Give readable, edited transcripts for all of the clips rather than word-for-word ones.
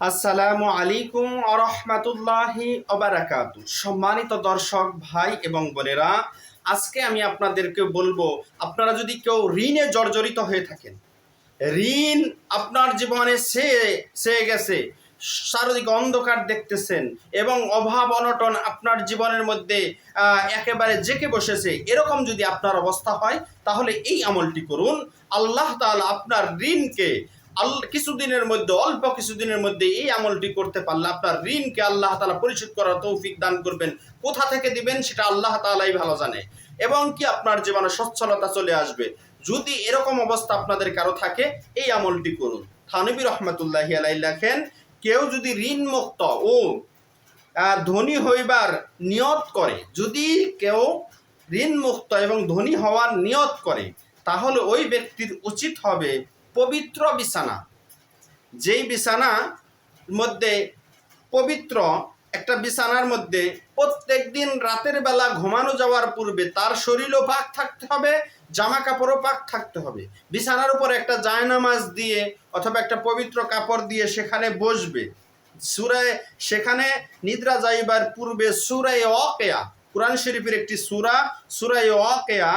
আসসালামু আলাইকুম ওয়া রাহমাতুল্লাহি ওয়া বারাকাতুহু। সম্মানিত দর্শক ভাই এবং বোনেরা, আজকে আমি আপনাদেরকে বলবো, আপনারা যদি কেউ ঋণে জর্জরিত হয়ে থাকেন, ঋণ আপনার জীবনে সে গেছে, চারিদিকে অন্ধকার দেখতেছেন এবং অভাব অনটন আপনার জীবনের মধ্যে একেবারে জেঁকে বসেছে, এরকম যদি আপনার অবস্থা হয় তাহলে এই আমলটি করুন। আল্লাহ তাআলা আপনার ঋণকে কিছুদিনের মধ্যে, অল্প কিছুদিনের মধ্যে এই আমলটি করতে পারলে আপনার ঋণকে আল্লাহ তাআলা পরিশোধ করার তৌফিক দান করবেন। কোথা থেকে দিবেন সেটা আল্লাহ তাআলাই ভালো জানে, এবং কি আপনার জীবনে সচ্ছলতা চলে আসবে। যদি এরকম অবস্থা আপনাদের কারো থাকে, এই আমলটি করুন। থানবী রহমতুল্লাহি আলাইহি লেখেন, কেউ যদি ঋণ মুক্ত ও ধনী হইবার নিয়ত করে, যদি কেউ ঋণ মুক্ত এবং ধনী হওয়ার নিয়ত করে, তাহলে ওই ব্যক্তির উচিত হবে পবিত্র বিছানা, যেই বিছানা মধ্যে পবিত্র একটা বিছানার মধ্যে প্রত্যেক দিন রাতের বেলা ঘুমানো যাওয়ার পূর্বে তার শরীরও পাক থাকতে হবে, জামা কাপড়ও পাক থাকতে হবে। বিছানার উপর একটা জায়নামাজ দিয়ে অথবা একটা পবিত্র কাপড় দিয়ে সেখানে বসবে। সেখানে নিদ্রা যাইবার পূর্বে সূরা ওয়াকিয়া, কুরআন শরীফের একটি সূরা ওয়াকিয়া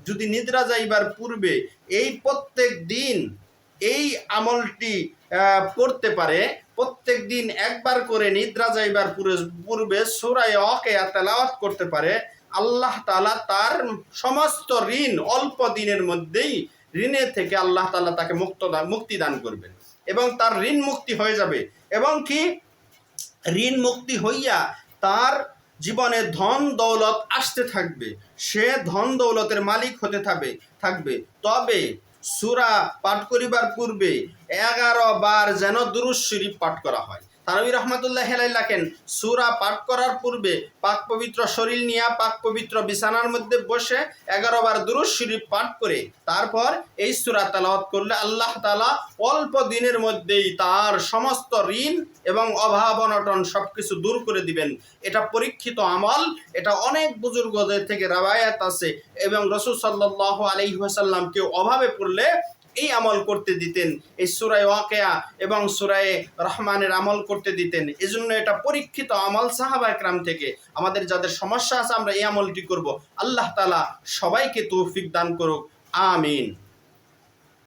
যদি নিদ্রা যাইবার পূর্বে এই প্রত্যেক দিন এই আমলটি পড়তে পারে, প্রত্যেক দিন একবার করে নিদ্রা যাইবার পূর্বে সূরা ওয়াকিয়া তেলাওয়াত করতে পারে, আল্লাহ তাআলা তার সমস্ত ঋণ অল্প দিনের মধ্যেই ঋণের থেকে আল্লাহ তাআলা তাকে মুক্তি দান করবেন এবং তার ঋণ মুক্তি হয়ে যাবে। এবং কি ঋণ মুক্তি হইয়া তার জীবনে ধন দৌলত আসতে থাকবে, সে ধন দৌলতের মালিক হতে থাকবে। তবে সূরা পাঠ করিবার পূর্বে 11 বার যেন দুরূদ শরীফ পাঠ করা হয়। থানবী রহমতুল্লাহি আলাইহি লেখেন, সূরা পাঠ করার পূর্বে পাক পবিত্র শরীর নিয়ে পাক পবিত্র বিছানার মধ্যে বসে 11 বার দুরূদ শরীফ পাঠ করে তারপর এই সূরা তেলাওয়াত করলে আল্লাহ তাআলা অল্প দিনের মধ্যেই তার সমস্ত ঋণ এবং অভাব অনটন সবকিছু দূর করে দিবেন। এটা পরীক্ষিত আমল, এটা অনেক বুজুর্গদের থেকে রওয়ায়াত আছে, এবং রাসূল সাল্লাল্লাহু আলাইহি ওয়াসাল্লাম কেউ অভাবে পড়লে এই আমল করতে দিতেন, এই সূরা ওয়াকিয়া এবং সূরা রহমানের আমল করতে দিতেন। এজন্য এটা পরীক্ষিত আমল সাহাবায়ে কেরাম থেকে। আমাদের যাদের সমস্যা আছে আমরা এই আমলটি করব। আল্লাহ তাআলা সবাইকে তৌফিক দান করুক, আমিন।